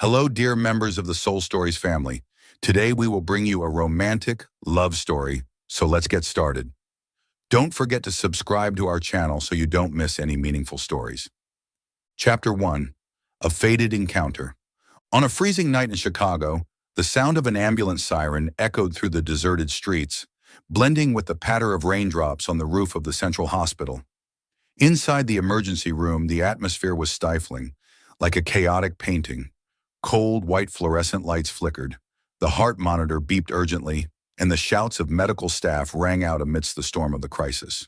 Hello, dear members of the Soul Stories family. Today we will bring you a romantic love story, so let's get started. Don't forget to subscribe to our channel so you don't miss any meaningful stories. Chapter 1. A Fated Encounter. On a freezing night in Chicago, the sound of an ambulance siren echoed through the deserted streets, blending with the patter of raindrops on the roof of the central hospital. Inside the emergency room, the atmosphere was stifling, like a chaotic painting. Cold, white fluorescent lights flickered, the heart monitor beeped urgently, and the shouts of medical staff rang out amidst the storm of the crisis.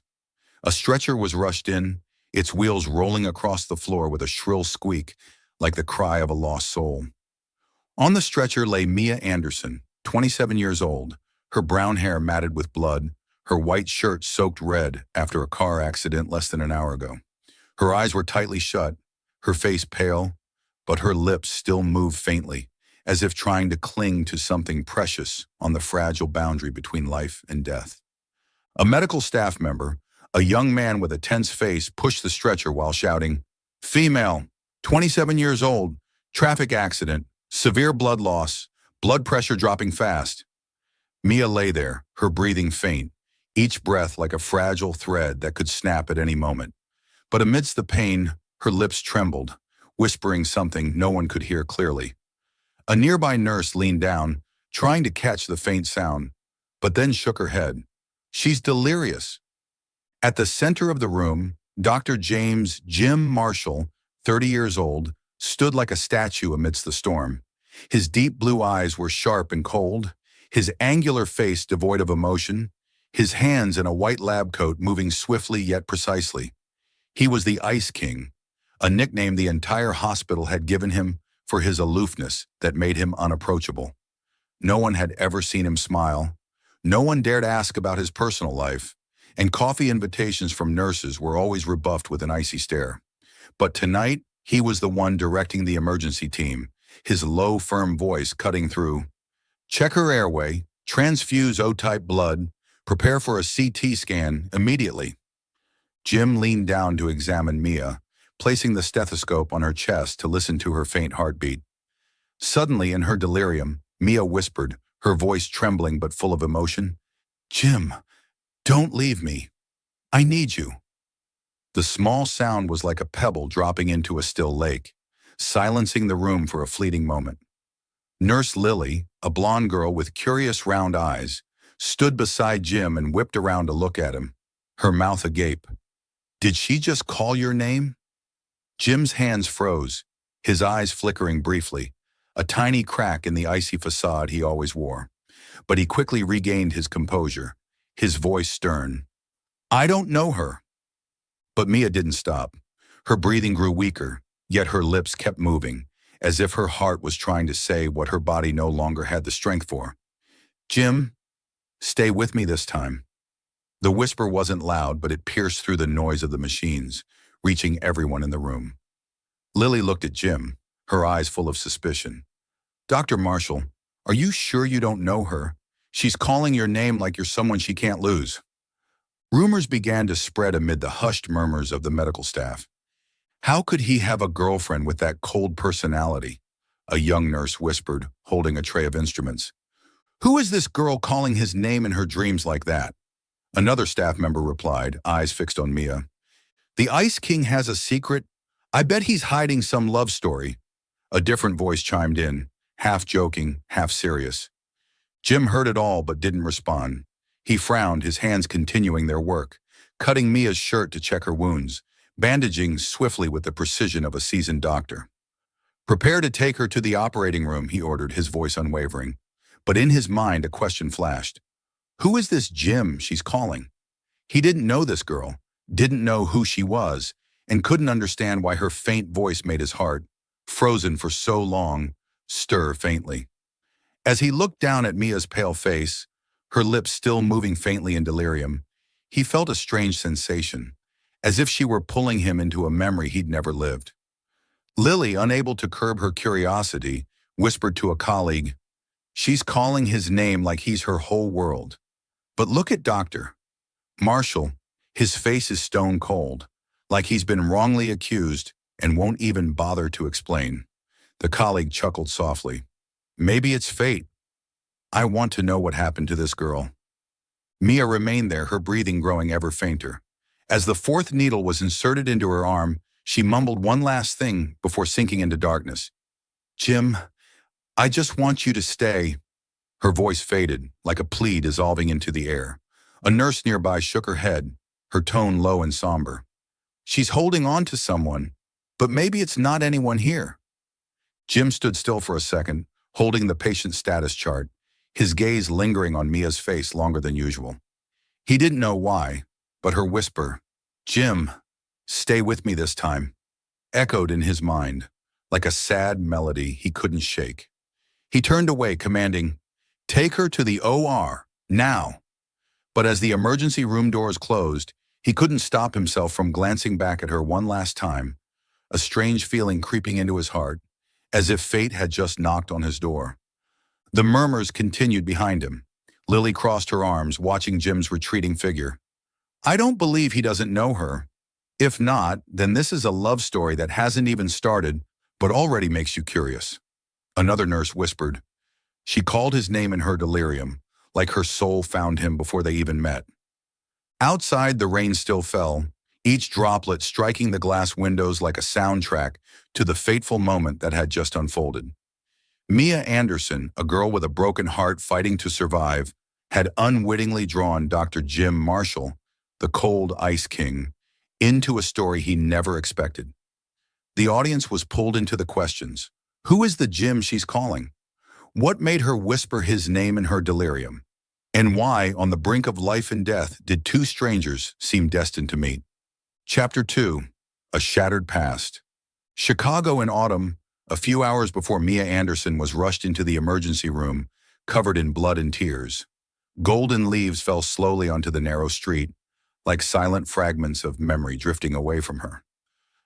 A stretcher was rushed in, its wheels rolling across the floor with a shrill squeak, like the cry of a lost soul. On the stretcher lay Mia Anderson, 27 years old, her brown hair matted with blood, her white shirt soaked red after a car accident less than an hour ago. Her eyes were tightly shut, her face pale, but her lips still moved faintly, as if trying to cling to something precious on the fragile boundary between life and death. A medical staff member, a young man with a tense face, pushed the stretcher while shouting, "Female, 27 years old, traffic accident, severe blood loss, blood pressure dropping fast." Mia lay there, her breathing faint, each breath like a fragile thread that could snap at any moment. But amidst the pain, her lips trembled, whispering something no one could hear clearly. A nearby nurse leaned down, trying to catch the faint sound, but then shook her head. "She's delirious." At the center of the room, Dr. James Jim Marshall, 30 years old, stood like a statue amidst the storm. His deep blue eyes were sharp and cold, his angular face devoid of emotion, his hands in a white lab coat moving swiftly yet precisely. He was the Ice King, a nickname the entire hospital had given him for his aloofness that made him unapproachable. No one had ever seen him smile. No one dared ask about his personal life, and coffee invitations from nurses were always rebuffed with an icy stare. But tonight, he was the one directing the emergency team, his low, firm voice cutting through. "Check her airway, transfuse O-type blood, prepare for a CT scan immediately." Jim leaned down to examine Mia, placing the stethoscope on her chest to listen to her faint heartbeat. Suddenly, in her delirium, Mia whispered, her voice trembling but full of emotion, "Jim, don't leave me. I need you." The small sound was like a pebble dropping into a still lake, silencing the room for a fleeting moment. Nurse Lily, a blonde girl with curious round eyes, stood beside Jim and whipped around to look at him, her mouth agape. "Did she just call your name?" Jim's hands froze, his eyes flickering briefly, a tiny crack in the icy facade he always wore. But he quickly regained his composure, his voice stern. "I don't know her." But Mia didn't stop. Her breathing grew weaker, yet her lips kept moving, as if her heart was trying to say what her body no longer had the strength for. "Jim, stay with me this time." The whisper wasn't loud, but it pierced through the noise of the machines, reaching everyone in the room. Lily looked at Jim, her eyes full of suspicion. "Dr. Marshall, are you sure you don't know her? She's calling your name like you're someone she can't lose." Rumors began to spread amid the hushed murmurs of the medical staff. "How could he have a girlfriend with that cold personality?" a young nurse whispered, holding a tray of instruments. "Who is this girl calling his name in her dreams like that?" Another staff member replied, eyes fixed on Mia. "The Ice King has a secret. I bet he's hiding some love story." A different voice chimed in, half joking, half serious. Jim heard it all but didn't respond. He frowned, his hands continuing their work, cutting Mia's shirt to check her wounds, bandaging swiftly with the precision of a seasoned doctor. "Prepare to take her to the operating room," he ordered, his voice unwavering. But in his mind, a question flashed. Who is this Jim she's calling? He didn't know this girl, didn't know who she was, and couldn't understand why her faint voice made his heart, frozen for so long, stir faintly. As he looked down at Mia's pale face, her lips still moving faintly in delirium, he felt a strange sensation, as if she were pulling him into a memory he'd never lived. Lily, unable to curb her curiosity, whispered to a colleague, "She's calling his name like he's her whole world. But look at Dr. Marshall. His face is stone cold, like he's been wrongly accused and won't even bother to explain." The colleague chuckled softly. Maybe it's fate. I want to know what happened to this girl. Mia remained there, her breathing growing ever fainter. As the fourth needle was inserted into her arm, she mumbled one last thing before sinking into darkness. Jim, I just want you to stay. Her voice faded, like a plea dissolving into the air. A nurse nearby shook her head, her tone low and somber. She's holding on to someone, but maybe it's not anyone here. Jim stood still for a second, holding the patient status chart, his gaze lingering on Mia's face longer than usual. He didn't know why, but her whisper, Jim, stay with me this time, echoed in his mind, like a sad melody he couldn't shake. He turned away, commanding, take her to the OR, now. But as the emergency room doors closed, he couldn't stop himself from glancing back at her one last time, a strange feeling creeping into his heart, as if fate had just knocked on his door. The murmurs continued behind him. Lily crossed her arms, watching Jim's retreating figure. I don't believe he doesn't know her. If not, then this is a love story that hasn't even started, but already makes you curious. Another nurse whispered. She called his name in her delirium, like her soul found him before they even met. Outside, the rain still fell, each droplet striking the glass windows like a soundtrack to the fateful moment that had just unfolded. Mia Anderson, a girl with a broken heart fighting to survive, had unwittingly drawn Dr. Jim Marshall, the cold ice king, into a story he never expected. The audience was pulled into the questions. Who is the Jim she's calling? What made her whisper his name in her delirium? And why, on the brink of life and death, did two strangers seem destined to meet? Chapter 2. A Shattered Past. Chicago in autumn, a few hours before Mia Anderson was rushed into the emergency room, covered in blood and tears. Golden leaves fell slowly onto the narrow street, like silent fragments of memory drifting away from her.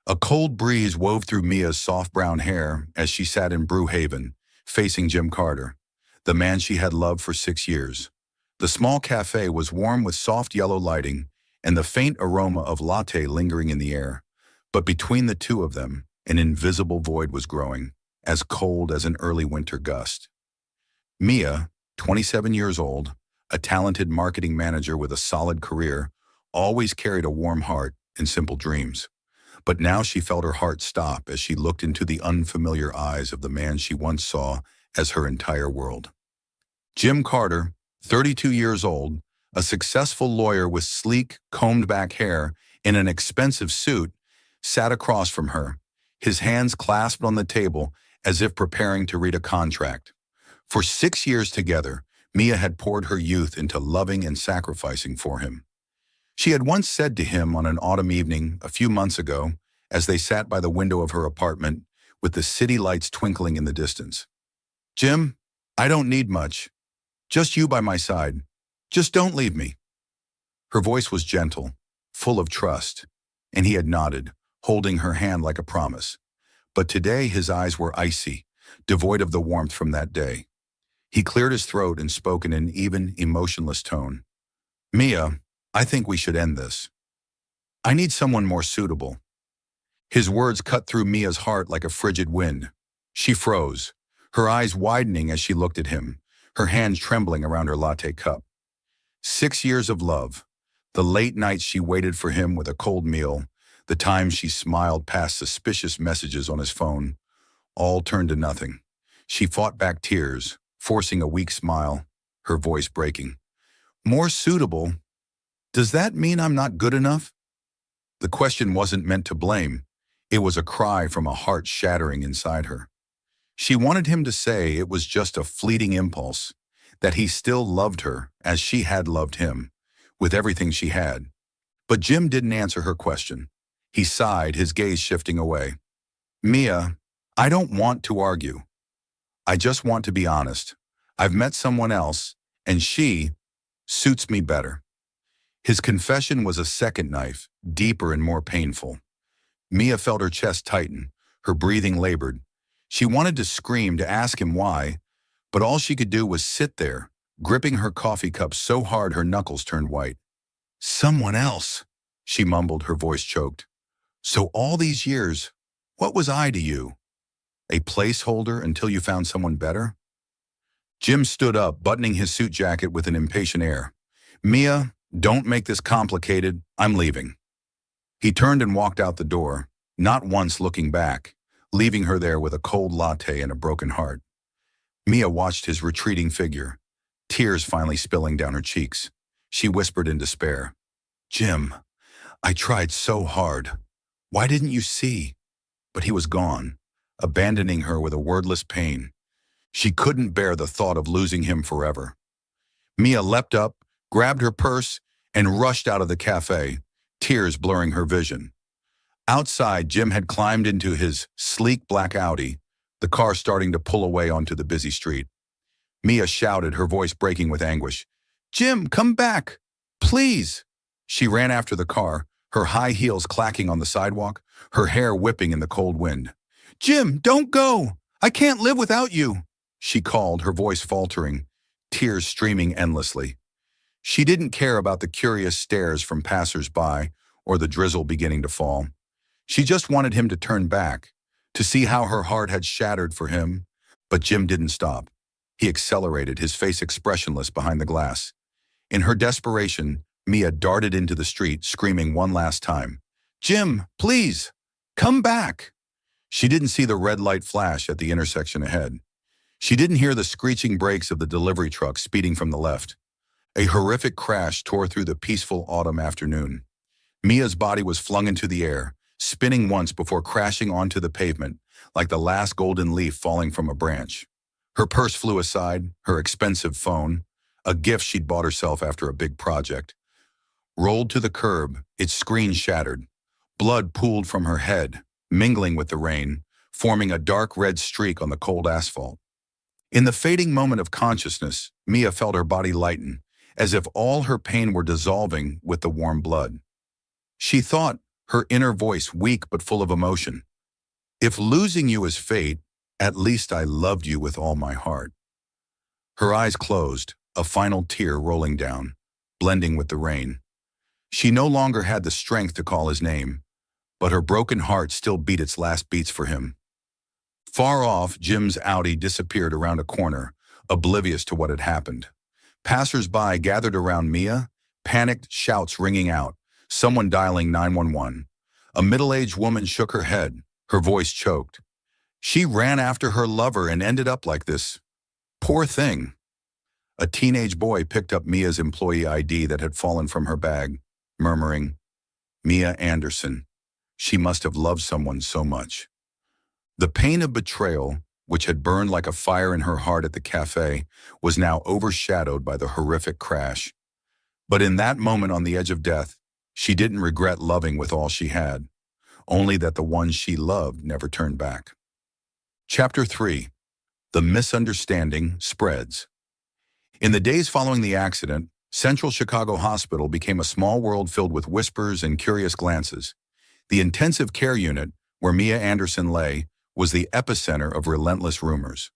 A cold breeze wove through Mia's soft brown hair as she sat in Brewhaven, facing Jim Carter, the man she had loved for 6 years. The small cafe was warm with soft yellow lighting and the faint aroma of latte lingering in the air. But between the two of them, an invisible void was growing, as cold as an early winter gust. Mia, 27 years old, a talented marketing manager with a solid career, always carried a warm heart and simple dreams. But now she felt her heart stop as she looked into the unfamiliar eyes of the man she once saw as her entire world. Jim Carter, 32 years old, a successful lawyer with sleek, combed-back hair in an expensive suit, sat across from her, his hands clasped on the table as if preparing to read a contract. For 6 years together, Mia had poured her youth into loving and sacrificing for him. She had once said to him on an autumn evening a few months ago, as they sat by the window of her apartment with the city lights twinkling in the distance, Jim, I don't need much. Just you by my side. Just don't leave me. Her voice was gentle, full of trust, and he had nodded, holding her hand like a promise. But today his eyes were icy, devoid of the warmth from that day. He cleared his throat and spoke in an even, emotionless tone. Mia, I think we should end this. I need someone more suitable. His words cut through Mia's heart like a frigid wind. She froze, her eyes widening as she looked at him, her hands trembling around her latte cup. 6 years of love, the late nights she waited for him with a cold meal, the times she smiled past suspicious messages on his phone, all turned to nothing. She fought back tears, forcing a weak smile, her voice breaking. More suitable? Does that mean I'm not good enough? The question wasn't meant to blame. It was a cry from a heart shattering inside her. She wanted him to say it was just a fleeting impulse, that he still loved her as she had loved him, with everything she had. But Jim didn't answer her question. He sighed, his gaze shifting away. Mia, I don't want to argue. I just want to be honest. I've met someone else, and she suits me better. His confession was a second knife, deeper and more painful. Mia felt her chest tighten, her breathing labored. She wanted to scream, to ask him why, but all she could do was sit there, gripping her coffee cup so hard her knuckles turned white. Someone else, she mumbled, her voice choked. So all these years, what was I to you? A placeholder until you found someone better? Jim stood up, buttoning his suit jacket with an impatient air. Mia, don't make this complicated. I'm leaving. He turned and walked out the door, not once looking back, leaving her there with a cold latte and a broken heart. Mia watched his retreating figure, tears finally spilling down her cheeks. She whispered in despair, Jim, I tried so hard. Why didn't you see? But he was gone, abandoning her with a wordless pain. She couldn't bear the thought of losing him forever. Mia leapt up, grabbed her purse, and rushed out of the cafe, tears blurring her vision. Outside, Jim had climbed into his sleek black Audi, the car starting to pull away onto the busy street. Mia shouted, her voice breaking with anguish. Jim, come back! Please! She ran after the car, her high heels clacking on the sidewalk, her hair whipping in the cold wind. Jim, don't go! I can't live without you! She called, her voice faltering, tears streaming endlessly. She didn't care about the curious stares from passers-by or the drizzle beginning to fall. She just wanted him to turn back, to see how her heart had shattered for him. But Jim didn't stop. He accelerated, his face expressionless behind the glass. In her desperation, Mia darted into the street, screaming one last time, Jim, please, come back! She didn't see the red light flash at the intersection ahead. She didn't hear the screeching brakes of the delivery truck speeding from the left. A horrific crash tore through the peaceful autumn afternoon. Mia's body was flung into the air, spinning once before crashing onto the pavement, like the last golden leaf falling from a branch. Her purse flew aside, her expensive phone, a gift she'd bought herself after a big project, rolled to the curb, its screen shattered. Blood pooled from her head, mingling with the rain, forming a dark red streak on the cold asphalt. In the fading moment of consciousness, Mia felt her body lighten, as if all her pain were dissolving with the warm blood. She thought, her inner voice weak but full of emotion, if losing you is fate, at least I loved you with all my heart. Her eyes closed, a final tear rolling down, blending with the rain. She no longer had the strength to call his name, but her broken heart still beat its last beats for him. Far off, Jim's Audi disappeared around a corner, oblivious to what had happened. Passers-by gathered around Mia, panicked shouts ringing out, someone dialing 911. A middle-aged woman shook her head, her voice choked. She ran after her lover and ended up like this. Poor thing. A teenage boy picked up Mia's employee ID that had fallen from her bag, murmuring, Mia Anderson. She must have loved someone so much. The pain of betrayal, which had burned like a fire in her heart at the cafe, was now overshadowed by the horrific crash. But in that moment on the edge of death, she didn't regret loving with all she had, only that the one she loved never turned back. Chapter 3. The Misunderstanding Spreads. In the days following the accident, Central Chicago Hospital became a small world filled with whispers and curious glances. The intensive care unit, where Mia Anderson lay, was the epicenter of relentless rumors.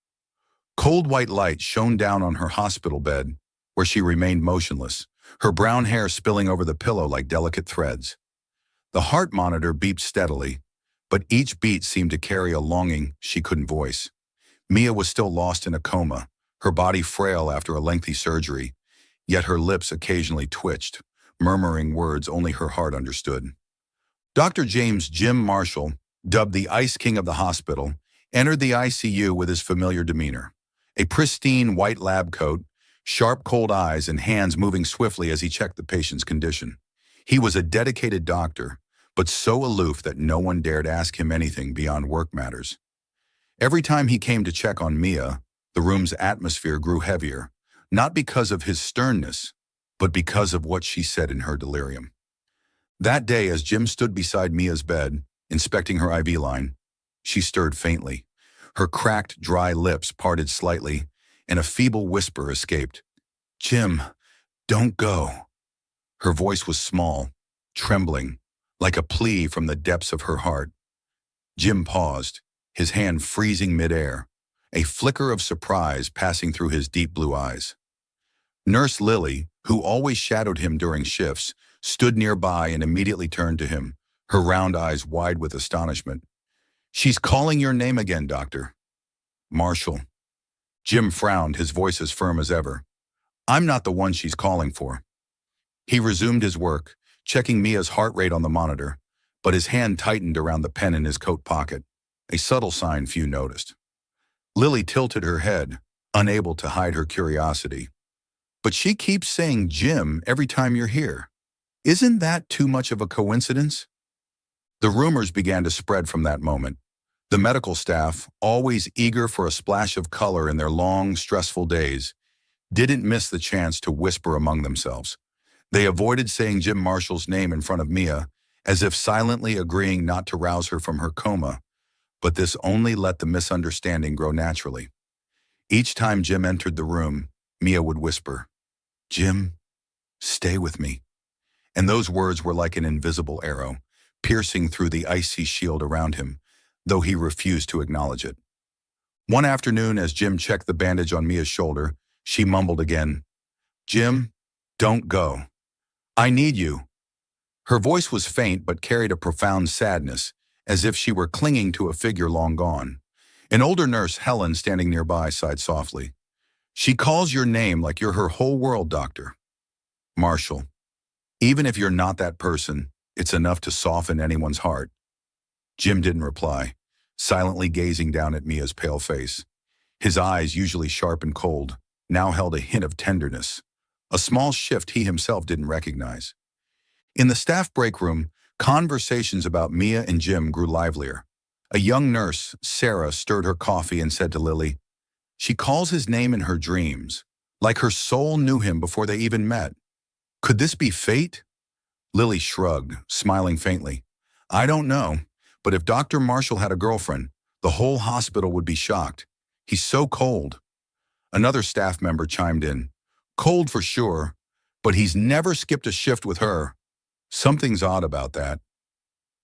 Cold white light shone down on her hospital bed, where she remained motionless, her brown hair spilling over the pillow like delicate threads. The heart monitor beeped steadily, but each beat seemed to carry a longing she couldn't voice. Mia was still lost in a coma, her body frail after a lengthy surgery, yet her lips occasionally twitched, murmuring words only her heart understood. Dr. James Jim Marshall, dubbed the Ice King of the hospital, entered the ICU with his familiar demeanor. A pristine white lab coat, sharp cold eyes and hands moving swiftly as he checked the patient's condition. He was a dedicated doctor, but so aloof that no one dared ask him anything beyond work matters. Every time he came to check on Mia, the room's atmosphere grew heavier, not because of his sternness, but because of what she said in her delirium. That day, as Jim stood beside Mia's bed, inspecting her IV line, she stirred faintly. Her cracked, dry lips parted slightly, and a feeble whisper escaped. Jim, don't go. Her voice was small, trembling, like a plea from the depths of her heart. Jim paused, his hand freezing midair, a flicker of surprise passing through his deep blue eyes. Nurse Lily, who always shadowed him during shifts, stood nearby and immediately turned to him, her round eyes wide with astonishment. She's calling your name again, Doctor. Marshall. Jim frowned, his voice as firm as ever. I'm not the one she's calling for. He resumed his work, checking Mia's heart rate on the monitor, but his hand tightened around the pen in his coat pocket, a subtle sign few noticed. Lily tilted her head, unable to hide her curiosity. But she keeps saying Jim every time you're here. Isn't that too much of a coincidence? The rumors began to spread from that moment. The medical staff, always eager for a splash of color in their long, stressful days, didn't miss the chance to whisper among themselves. They avoided saying Jim Marshall's name in front of Mia, as if silently agreeing not to rouse her from her coma, but this only let the misunderstanding grow naturally. Each time Jim entered the room, Mia would whisper, "Jim, stay with me." And those words were like an invisible arrow, piercing through the icy shield around him, though he refused to acknowledge it. One afternoon, as Jim checked the bandage on Mia's shoulder, she mumbled again, "Jim, don't go. I need you." Her voice was faint but carried a profound sadness, as if she were clinging to a figure long gone. An older nurse, Helen, standing nearby, sighed softly. "She calls your name like you're her whole world, Doctor." Marshall. Even if you're not that person, it's enough to soften anyone's heart. Jim didn't reply, silently gazing down at Mia's pale face. His eyes, usually sharp and cold, now held a hint of tenderness, a small shift he himself didn't recognize. In the staff break room, conversations about Mia and Jim grew livelier. A young nurse, Sarah, stirred her coffee and said to Lily, "She calls his name in her dreams, like her soul knew him before they even met. Could this be fate?" Lily shrugged, smiling faintly. "I don't know, but if Dr. Marshall had a girlfriend, the whole hospital would be shocked. He's so cold." Another staff member chimed in. "Cold for sure, but he's never skipped a shift with her. Something's odd about that."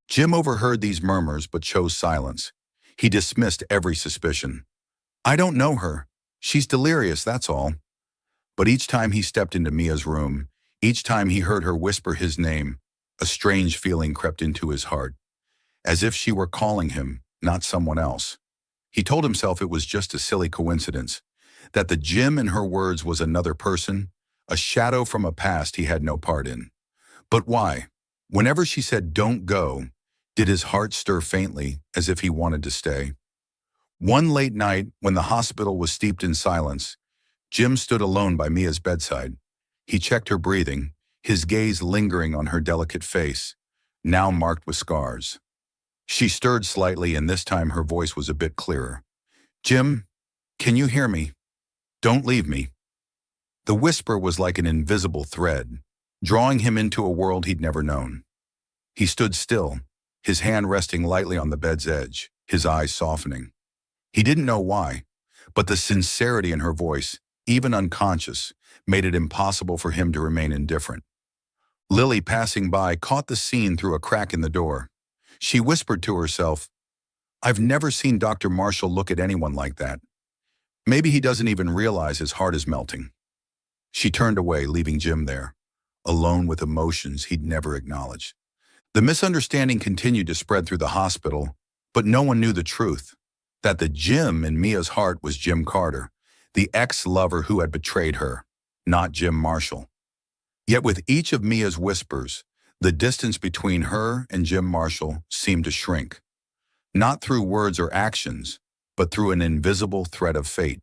Jim overheard these murmurs but chose silence. He dismissed every suspicion. "I don't know her. She's delirious, that's all." But each time he stepped into Mia's room, each time he heard her whisper his name, a strange feeling crept into his heart, as if she were calling him, not someone else. He told himself it was just a silly coincidence, that the Jim in her words was another person, a shadow from a past he had no part in. But why? Whenever she said, "Don't go," did his heart stir faintly, as if he wanted to stay? One late night, when the hospital was steeped in silence, Jim stood alone by Mia's bedside. He checked her breathing, his gaze lingering on her delicate face, now marked with scars. She stirred slightly, and this time her voice was a bit clearer. "Jim, can you hear me? Don't leave me." The whisper was like an invisible thread, drawing him into a world he'd never known. He stood still, his hand resting lightly on the bed's edge, his eyes softening. He didn't know why, but the sincerity in her voice, even unconscious, made it impossible for him to remain indifferent. Lily, passing by, caught the scene through a crack in the door. She whispered to herself, "I've never seen Dr. Marshall look at anyone like that. Maybe he doesn't even realize his heart is melting." She turned away, leaving Jim there, alone with emotions he'd never acknowledged. The misunderstanding continued to spread through the hospital, but no one knew the truth, that the Jim in Mia's heart was Jim Carter, the ex-lover who had betrayed her, not Jim Marshall. Yet with each of Mia's whispers, the distance between her and Jim Marshall seemed to shrink, not through words or actions, but through an invisible thread of fate.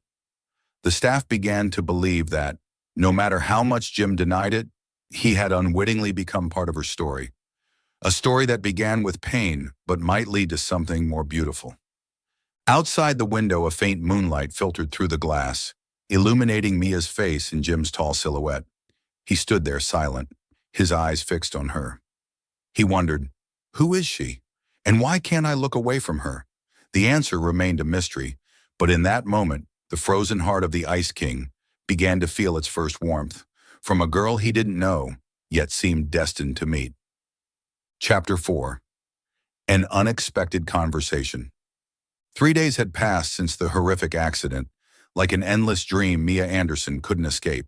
The staff began to believe that, no matter how much Jim denied it, he had unwittingly become part of her story. A story that began with pain, but might lead to something more beautiful. Outside the window, a faint moonlight filtered through the glass, illuminating Mia's face and Jim's tall silhouette. He stood there silent, his eyes fixed on her. He wondered, who is she? And why can't I look away from her? The answer remained a mystery, but in that moment, the frozen heart of the Ice King began to feel its first warmth, from a girl he didn't know, yet seemed destined to meet. Chapter 4. An Unexpected Conversation. 3 days had passed since the horrific accident. Like an endless dream, Mia Anderson couldn't escape.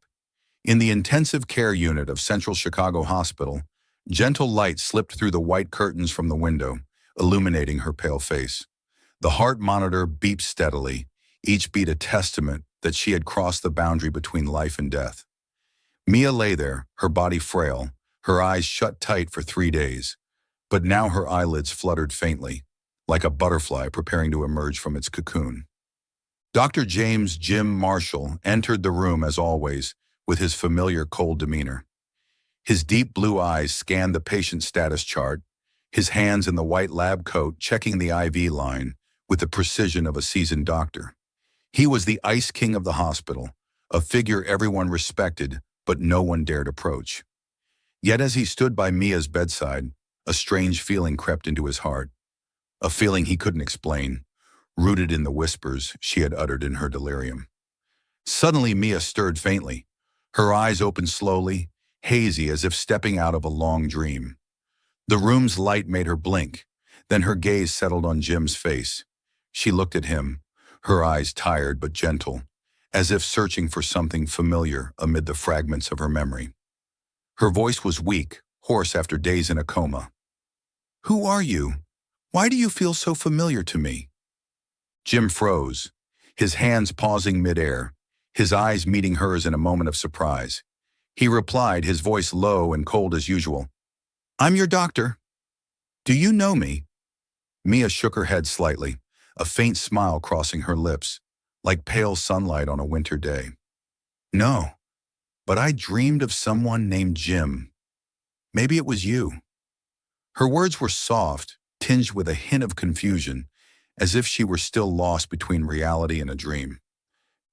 In the intensive care unit of Central Chicago Hospital, gentle light slipped through the white curtains from the window, illuminating her pale face. The heart monitor beeped steadily, each beat a testament that she had crossed the boundary between life and death. Mia lay there, her body frail, her eyes shut tight for 3 days. But now her eyelids fluttered faintly, like a butterfly preparing to emerge from its cocoon. Dr. James Jim Marshall entered the room as always, with his familiar cold demeanor. His deep blue eyes scanned the patient status chart, his hands in the white lab coat checking the IV line with the precision of a seasoned doctor. He was the ice king of the hospital, a figure everyone respected but no one dared approach. Yet as he stood by Mia's bedside, a strange feeling crept into his heart, a feeling he couldn't explain, rooted in the whispers she had uttered in her delirium. Suddenly Mia stirred faintly. Her eyes opened slowly, hazy as if stepping out of a long dream. The room's light made her blink, then her gaze settled on Jim's face. She looked at him, her eyes tired but gentle, as if searching for something familiar amid the fragments of her memory. Her voice was weak, hoarse after days in a coma. "Who are you? Why do you feel so familiar to me?" Jim froze, his hands pausing midair, his eyes meeting hers in a moment of surprise. He replied, his voice low and cold as usual. "I'm your doctor. Do you know me?" Mia shook her head slightly, a faint smile crossing her lips, like pale sunlight on a winter day. "No, but I dreamed of someone named Jim. Maybe it was you." Her words were soft, tinged with a hint of confusion, as if she were still lost between reality and a dream.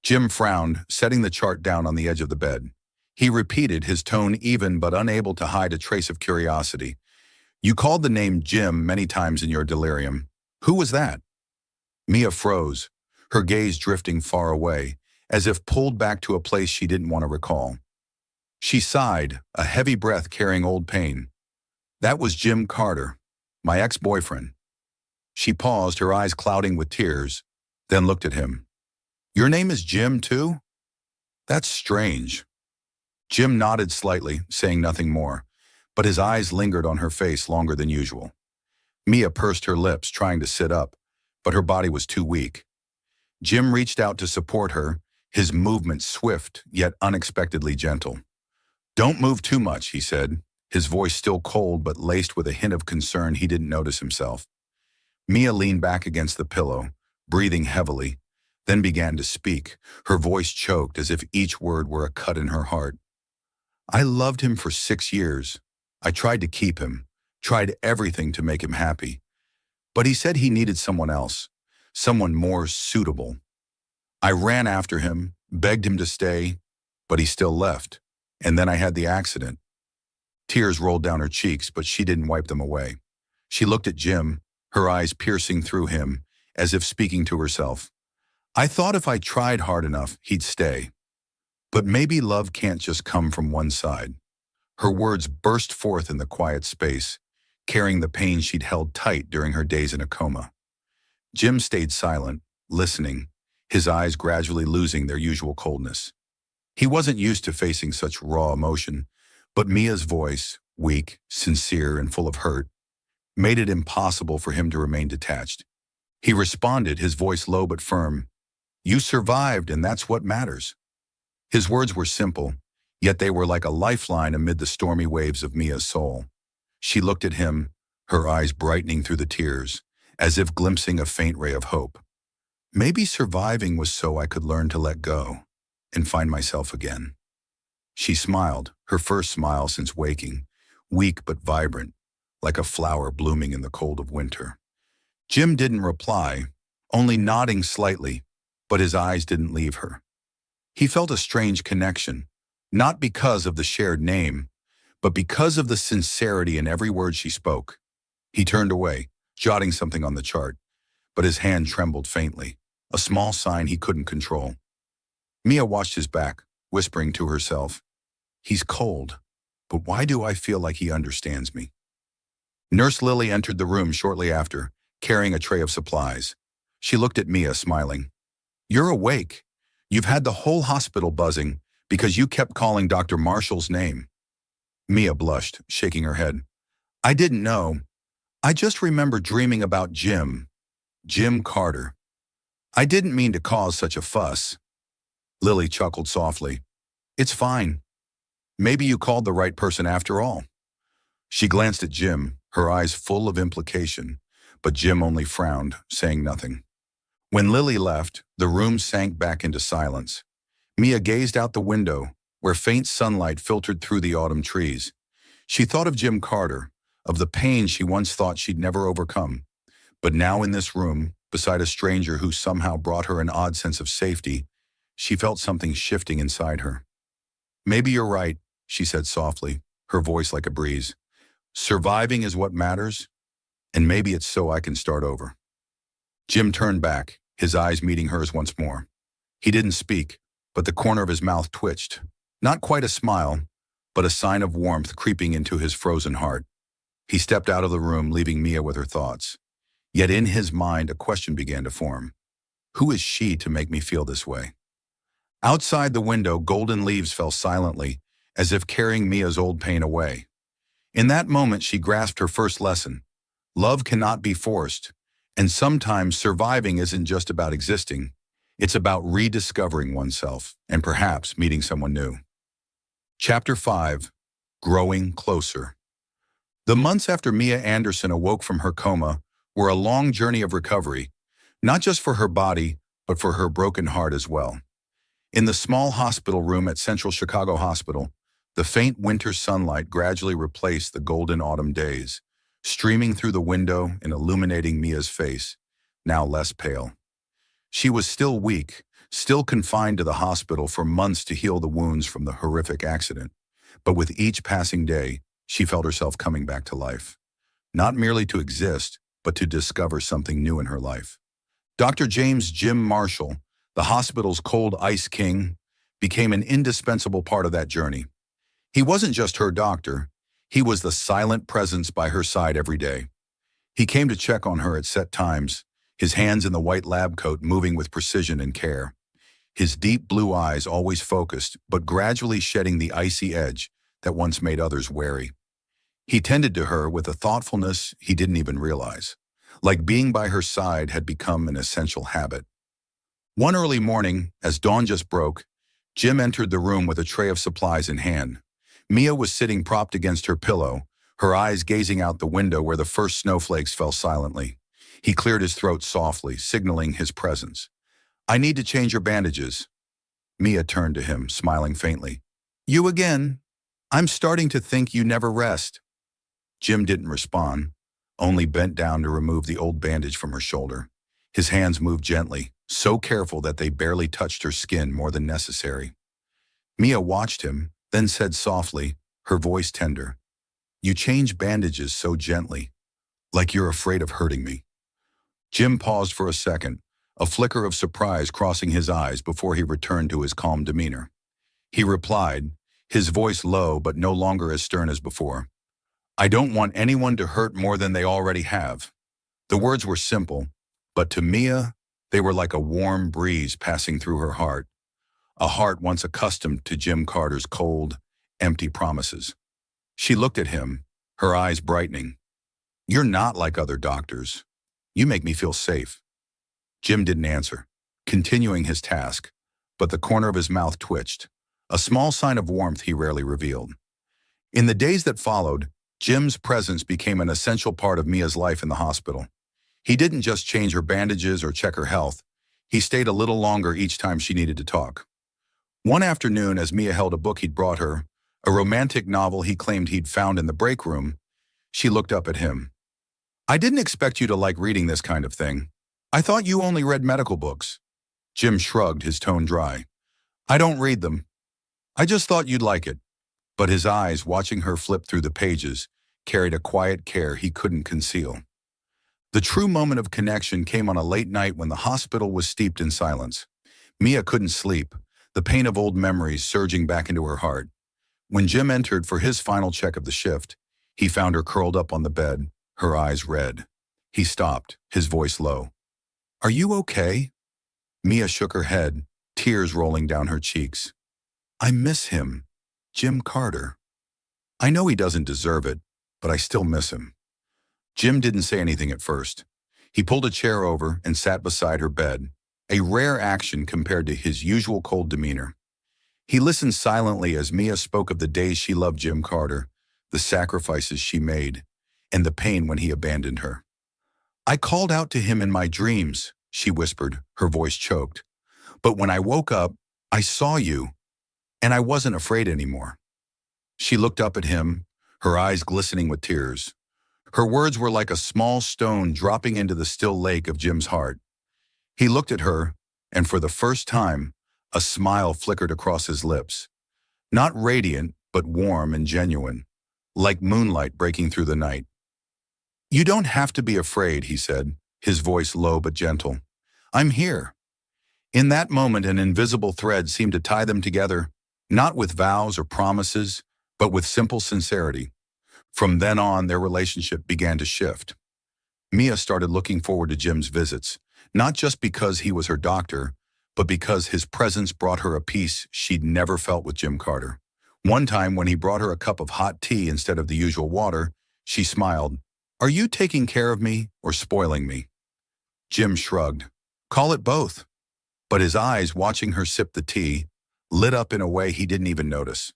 Jim frowned, setting the chart down on the edge of the bed. He repeated, his tone even but unable to hide a trace of curiosity. "You called the name Jim many times in your delirium. Who was that?" Mia froze, her gaze drifting far away, as if pulled back to a place she didn't want to recall. She sighed, a heavy breath carrying old pain. "That was Jim Carter, my ex-boyfriend." She paused, her eyes clouding with tears, then looked at him. "Your name is Jim, too? That's strange." Jim nodded slightly, saying nothing more, but his eyes lingered on her face longer than usual. Mia pursed her lips, trying to sit up, but her body was too weak. Jim reached out to support her, his movements swift yet unexpectedly gentle. "Don't move too much," he said, his voice still cold but laced with a hint of concern he didn't notice himself. Mia leaned back against the pillow, breathing heavily, then began to speak, her voice choked as if each word were a cut in her heart. "I loved him for 6 years. I tried to keep him, tried everything to make him happy. But he said he needed someone else, someone more suitable. I ran after him, begged him to stay, but he still left. And then I had the accident." Tears rolled down her cheeks, but she didn't wipe them away. She looked at Jim, her eyes piercing through him, as if speaking to herself. "I thought if I tried hard enough, he'd stay. But maybe love can't just come from one side." Her words burst forth in the quiet space, carrying the pain she'd held tight during her days in a coma. Jim stayed silent, listening, his eyes gradually losing their usual coldness. He wasn't used to facing such raw emotion, but Mia's voice, weak, sincere, and full of hurt, made it impossible for him to remain detached. He responded, his voice low but firm. "You survived, and that's what matters." His words were simple, yet they were like a lifeline amid the stormy waves of Mia's soul. She looked at him, her eyes brightening through the tears, as if glimpsing a faint ray of hope. "Maybe surviving was so I could learn to let go and find myself again." She smiled, her first smile since waking, weak but vibrant, like a flower blooming in the cold of winter. Jim didn't reply, only nodding slightly, but his eyes didn't leave her. He felt a strange connection, not because of the shared name, but because of the sincerity in every word she spoke. He turned away, jotting something on the chart, but his hand trembled faintly, a small sign he couldn't control. Mia watched his back, whispering to herself, "He's cold, but why do I feel like he understands me?" Nurse Lily entered the room shortly after, carrying a tray of supplies. She looked at Mia, smiling. "You're awake. You've had the whole hospital buzzing because you kept calling Dr. Marshall's name." Mia blushed, shaking her head. "I didn't know. I just remember dreaming about Jim. Jim Carter. I didn't mean to cause such a fuss. Lily chuckled softly. It's fine. Maybe you called the right person after all. She glanced at Jim, her eyes full of implication, but Jim only frowned, saying nothing. When Lily left, the room sank back into silence. Mia gazed out the window, where faint sunlight filtered through the autumn trees. She thought of Jim Carter, of the pain she once thought she'd never overcome. But now in this room, beside a stranger who somehow brought her an odd sense of safety, she felt something shifting inside her. Maybe you're right, she said softly, her voice like a breeze. Surviving is what matters, and maybe it's so I can start over. Jim turned back, his eyes meeting hers once more. He didn't speak, but the corner of his mouth twitched. Not quite a smile, but a sign of warmth creeping into his frozen heart. He stepped out of the room, leaving Mia with her thoughts. Yet in his mind, a question began to form. Who is she to make me feel this way? Outside the window, golden leaves fell silently, as if carrying Mia's old pain away. In that moment, she grasped her first lesson. Love cannot be forced, and sometimes surviving isn't just about existing. It's about rediscovering oneself and perhaps meeting someone new. Chapter 5. Growing Closer. The months after Mia Anderson awoke from her coma were a long journey of recovery, not just for her body, but for her broken heart as well. In the small hospital room at Central Chicago Hospital, the faint winter sunlight gradually replaced the golden autumn days, streaming through the window and illuminating Mia's face, now less pale. She was still weak, still confined to the hospital for months to heal the wounds from the horrific accident. But with each passing day, she felt herself coming back to life. Not merely to exist, but to discover something new in her life. Dr. James Jim Marshall, the hospital's cold ice king, became an indispensable part of that journey. He wasn't just her doctor, he was the silent presence by her side every day. He came to check on her at set times, his hands in the white lab coat moving with precision and care. His deep blue eyes always focused, but gradually shedding the icy edge that once made others wary. He tended to her with a thoughtfulness he didn't even realize, like being by her side had become an essential habit. One early morning, as dawn just broke, Jim entered the room with a tray of supplies in hand. Mia was sitting propped against her pillow, her eyes gazing out the window where the first snowflakes fell silently. He cleared his throat softly, signaling his presence. I need to change your bandages. Mia turned to him, smiling faintly. You again? I'm starting to think you never rest. Jim didn't respond, only bent down to remove the old bandage from her shoulder. His hands moved gently, so careful that they barely touched her skin more than necessary. Mia watched him, then said softly, her voice tender, You change bandages so gently, like you're afraid of hurting me. Jim paused for a second, a flicker of surprise crossing his eyes before he returned to his calm demeanor. He replied, his voice low but no longer as stern as before. I don't want anyone to hurt more than they already have. The words were simple, but to Mia, they were like a warm breeze passing through her heart, a heart once accustomed to Jim Carter's cold, empty promises. She looked at him, her eyes brightening. You're not like other doctors. You make me feel safe. Jim didn't answer, continuing his task, but the corner of his mouth twitched, a small sign of warmth he rarely revealed. In the days that followed, Jim's presence became an essential part of Mia's life in the hospital. He didn't just change her bandages or check her health. He stayed a little longer each time she needed to talk. One afternoon, as Mia held a book he'd brought her, a romantic novel he claimed he'd found in the break room, she looked up at him. I didn't expect you to like reading this kind of thing. I thought you only read medical books. Jim shrugged, his tone dry. I don't read them. I just thought you'd like it. But his eyes, watching her flip through the pages, carried a quiet care he couldn't conceal. The true moment of connection came on a late night when the hospital was steeped in silence. Mia couldn't sleep, the pain of old memories surging back into her heart. When Jim entered for his final check of the shift, he found her curled up on the bed, her eyes red. He stopped, his voice low. Are you okay? Mia shook her head, tears rolling down her cheeks. I miss him, Jim Carter. I know he doesn't deserve it, but I still miss him. Jim didn't say anything at first. He pulled a chair over and sat beside her bed, a rare action compared to his usual cold demeanor. He listened silently as Mia spoke of the days she loved Jim Carter, the sacrifices she made, and the pain when he abandoned her. "I called out to him in my dreams," she whispered, her voice choked. "But when I woke up, I saw you, and I wasn't afraid anymore." She looked up at him, her eyes glistening with tears. Her words were like a small stone dropping into the still lake of Jim's heart. He looked at her, and for the first time, a smile flickered across his lips. Not radiant, but warm and genuine, like moonlight breaking through the night. "You don't have to be afraid," he said, his voice low but gentle. "I'm here." In that moment, an invisible thread seemed to tie them together, not with vows or promises, but with simple sincerity. From then on, their relationship began to shift. Mia started looking forward to Jim's visits, not just because he was her doctor, but because his presence brought her a peace she'd never felt with Jim Carter. One time, when he brought her a cup of hot tea instead of the usual water, she smiled. "Are you taking care of me or spoiling me?" Jim shrugged. "Call it both." But his eyes, watching her sip the tea, lit up in a way he didn't even notice.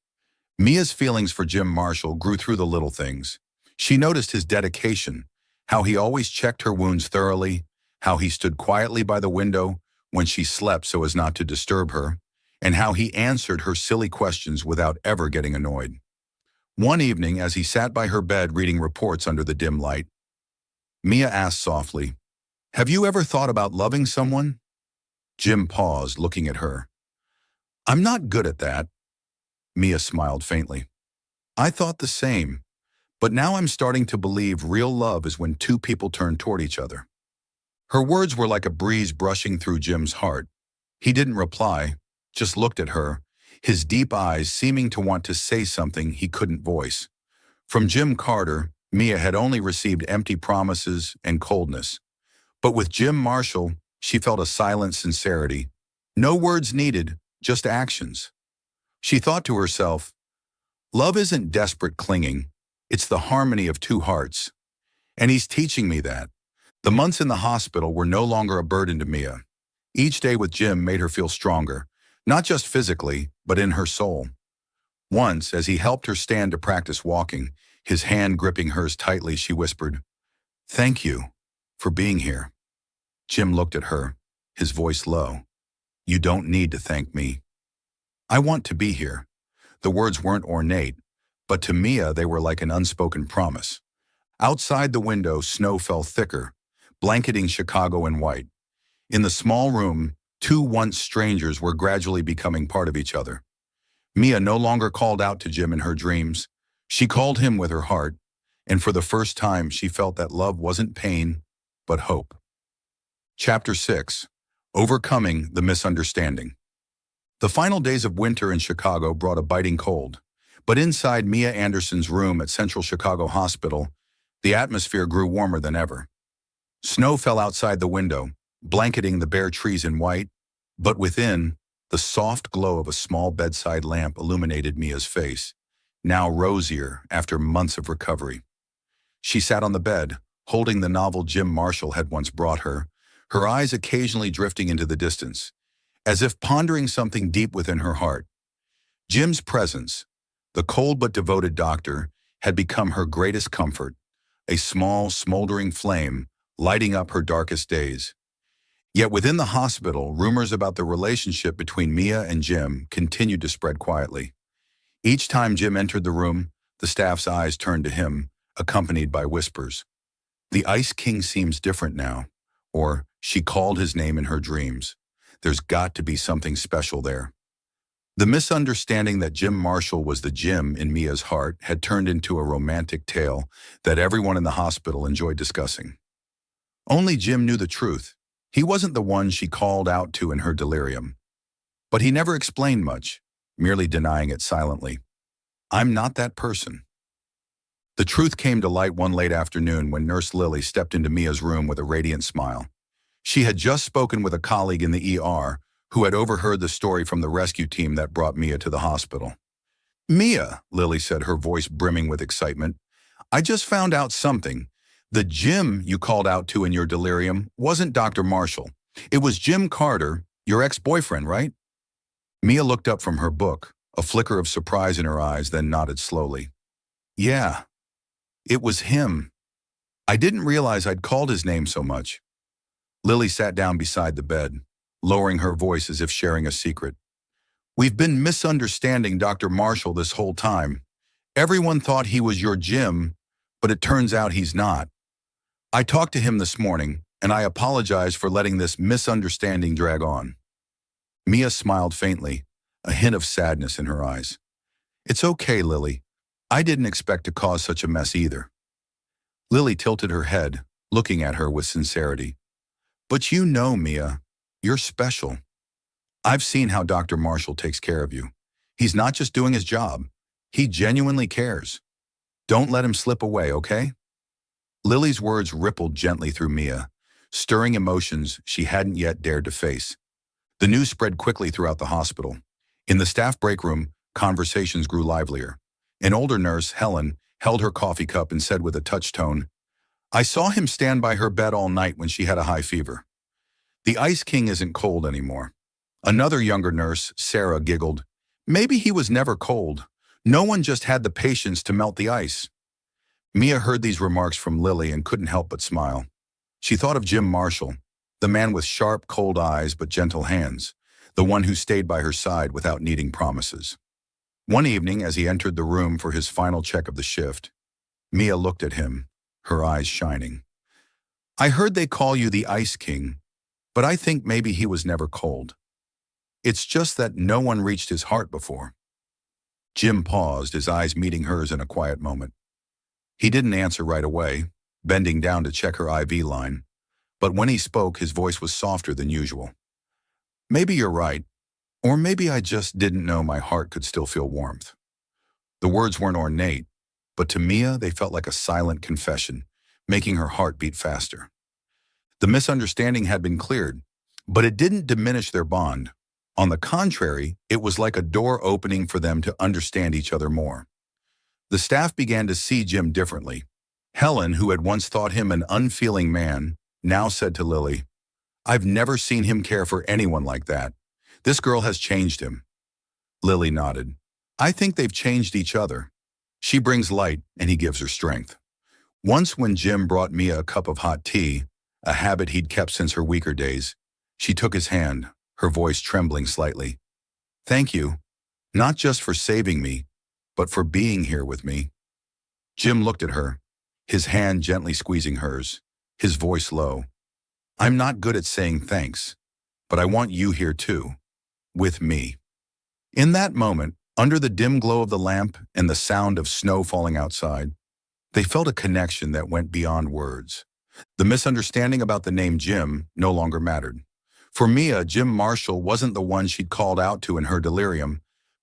Mia's feelings for Jim Marshall grew through the little things. She noticed his dedication, how he always checked her wounds thoroughly, how he stood quietly by the window when she slept so as not to disturb her, and how he answered her silly questions without ever getting annoyed. One evening, as he sat by her bed reading reports under the dim light, Mia asked softly, "Have you ever thought about loving someone?" Jim paused, looking at her. "I'm not good at that." Mia smiled faintly. "I thought the same, but now I'm starting to believe real love is when two people turn toward each other." Her words were like a breeze brushing through Jim's heart. He didn't reply, just looked at her, his deep eyes seeming to want to say something he couldn't voice. From Jim Carter, Mia had only received empty promises and coldness. But with Jim Marshall, she felt a silent sincerity. No words needed, just actions. She thought to herself, "Love isn't desperate clinging, it's the harmony of two hearts." And he's teaching me that. The months in the hospital were no longer a burden to Mia. Each day with Jim made her feel stronger, not just physically, but in her soul. Once, as he helped her stand to practice walking, his hand gripping hers tightly, she whispered, "Thank you for being here." Jim looked at her, his voice low. "You don't need to thank me. I want to be here." The words weren't ornate, but to Mia they were like an unspoken promise. Outside the window, snow fell thicker, blanketing Chicago in white. In the small room, two once strangers were gradually becoming part of each other. Mia no longer called out to Jim in her dreams. She called him with her heart, and for the first time she felt that love wasn't pain, but hope. Chapter 6. Overcoming the Misunderstanding. The final days of winter in Chicago brought a biting cold, but inside Mia Anderson's room at Central Chicago Hospital, the atmosphere grew warmer than ever. Snow fell outside the window, blanketing the bare trees in white, but within, the soft glow of a small bedside lamp illuminated Mia's face, now rosier after months of recovery. She sat on the bed, holding the novel Jim Marshall had once brought her eyes occasionally drifting into the distance, as if pondering something deep within her heart. Jim's presence, the cold but devoted doctor, had become her greatest comfort, a small, smoldering flame lighting up her darkest days. Yet within the hospital, rumors about the relationship between Mia and Jim continued to spread quietly. Each time Jim entered the room, the staff's eyes turned to him, accompanied by whispers. "The Ice King seems different now," or "She called his name in her dreams. There's got to be something special there." The misunderstanding that Jim Marshall was the Jim in Mia's heart had turned into a romantic tale that everyone in the hospital enjoyed discussing. Only Jim knew the truth. He wasn't the one she called out to in her delirium. But he never explained much, merely denying it silently. "I'm not that person." The truth came to light one late afternoon when Nurse Lily stepped into Mia's room with a radiant smile. She had just spoken with a colleague in the ER who had overheard the story from the rescue team that brought Mia to the hospital. "Mia," Lily said, her voice brimming with excitement, "I just found out something. The Jim you called out to in your delirium wasn't Dr. Marshall. It was Jim Carter, your ex-boyfriend, right? Mia looked up from her book, a flicker of surprise in her eyes, then nodded slowly. Yeah, it was him. I didn't realize I'd called his name so much. Lily sat down beside the bed, lowering her voice as if sharing a secret. We've been misunderstanding Dr. Marshall this whole time. Everyone thought he was your Jim, but it turns out he's not. I talked to him this morning, and I apologize for letting this misunderstanding drag on. Mia smiled faintly, a hint of sadness in her eyes. It's okay, Lily. I didn't expect to cause such a mess either. Lily tilted her head, looking at her with sincerity. But you know, Mia, you're special. I've seen how Dr. Marshall takes care of you. He's not just doing his job. He genuinely cares. Don't let him slip away, okay? Lily's words rippled gently through Mia, stirring emotions she hadn't yet dared to face. The news spread quickly throughout the hospital. In the staff break room, conversations grew livelier. An older nurse, Helen, held her coffee cup and said with a touched tone, I saw him stand by her bed all night when she had a high fever. The Ice King isn't cold anymore. Another younger nurse, Sarah, giggled. Maybe he was never cold. No one just had the patience to melt the ice. Mia heard these remarks from Lily and couldn't help but smile. She thought of Jim Marshall, the man with sharp, cold eyes but gentle hands, the one who stayed by her side without needing promises. One evening, as he entered the room for his final check of the shift, Mia looked at him, her eyes shining. I heard they call you the Ice King, but I think maybe he was never cold. It's just that no one reached his heart before. Jim paused, his eyes meeting hers in a quiet moment. He didn't answer right away, bending down to check her IV line, but when he spoke, his voice was softer than usual. Maybe you're right, or maybe I just didn't know my heart could still feel warmth. The words weren't ornate, but to Mia they felt like a silent confession, making her heart beat faster. The misunderstanding had been cleared, but it didn't diminish their bond. On the contrary, it was like a door opening for them to understand each other more. The staff began to see Jim differently. Helen, who had once thought him an unfeeling man, now said to Lily, I've never seen him care for anyone like that. This girl has changed him. Lily nodded. I think they've changed each other. She brings light and he gives her strength. Once when Jim brought Mia a cup of hot tea, a habit he'd kept since her weaker days, she took his hand, her voice trembling slightly. Thank you, not just for saving me, but for being here with me. Jim looked at her, his hand gently squeezing hers, his voice low. I'm not good at saying thanks, but I want you here too, with me. In that moment, under the dim glow of the lamp and the sound of snow falling outside, they felt a connection that went beyond words. The misunderstanding about the name Jim no longer mattered. For Mia, Jim Marshall wasn't the one she'd called out to in her delirium,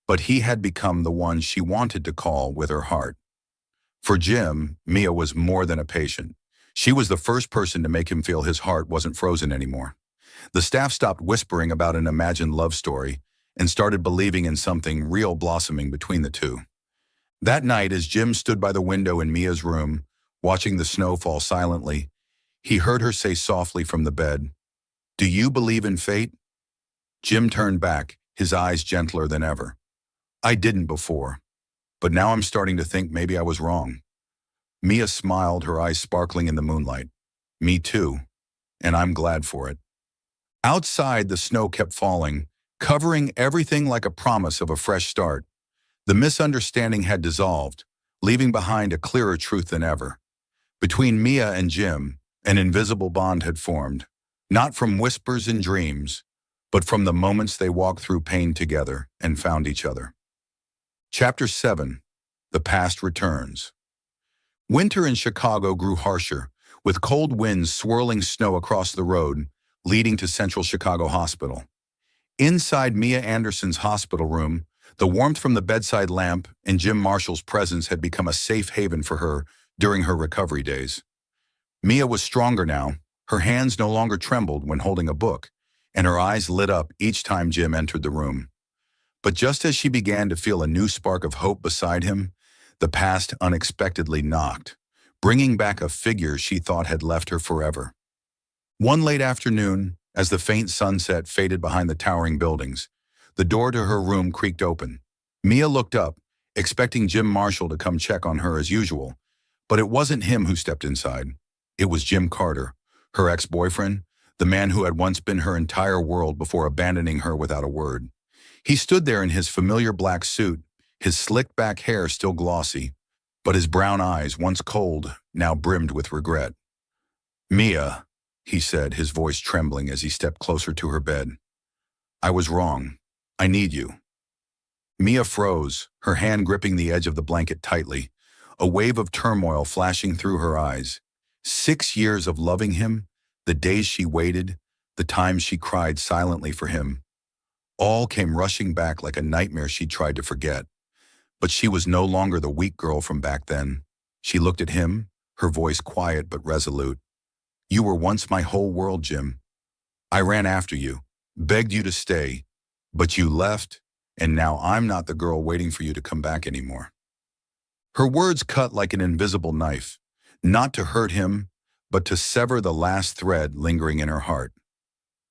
but he had become the one she wanted to call with her heart. For Jim, Mia was more than a patient. She was the first person to make him feel his heart wasn't frozen anymore. The staff stopped whispering about an imagined love story and started believing in something real blossoming between the two. That night, as Jim stood by the window in Mia's room, watching the snow fall silently, he heard her say softly from the bed, Do you believe in fate? Jim turned back, his eyes gentler than ever. I didn't before, but now I'm starting to think maybe I was wrong. Mia smiled, her eyes sparkling in the moonlight. Me too, and I'm glad for it. Outside, the snow kept falling, covering everything like a promise of a fresh start. The misunderstanding had dissolved, leaving behind a clearer truth than ever. Between Mia and Jim, an invisible bond had formed, not from whispers and dreams, but from the moments they walked through pain together and found each other. Chapter 7. The Past Returns. Winter in Chicago grew harsher, with cold winds swirling snow across the road, leading to Central Chicago Hospital. Inside Mia Anderson's hospital room, the warmth from the bedside lamp and Jim Marshall's presence had become a safe haven for her during her recovery days. Mia was stronger now, her hands no longer trembled when holding a book, and her eyes lit up each time Jim entered the room. But just as she began to feel a new spark of hope beside him, the past unexpectedly knocked, bringing back a figure she thought had left her forever. One late afternoon, as the faint sunset faded behind the towering buildings, the door to her room creaked open. Mia looked up, expecting Jim Marshall to come check on her as usual, but it wasn't him who stepped inside. It was Jim Carter, her ex-boyfriend, the man who had once been her entire world before abandoning her without a word. He stood there in his familiar black suit, his slicked-back hair still glossy, but his brown eyes, once cold, now brimmed with regret. "Mia," he said, his voice trembling as he stepped closer to her bed. "I was wrong. I need you." Mia froze, her hand gripping the edge of the blanket tightly, a wave of turmoil flashing through her eyes. 6 years of loving him, the days she waited, the times she cried silently for him, all came rushing back like a nightmare she'd tried to forget. But she was no longer the weak girl from back then. She looked at him, her voice quiet but resolute. "You were once my whole world, Jim. I ran after you, begged you to stay, but you left, and now I'm not the girl waiting for you to come back anymore." Her words cut like an invisible knife, not to hurt him, but to sever the last thread lingering in her heart.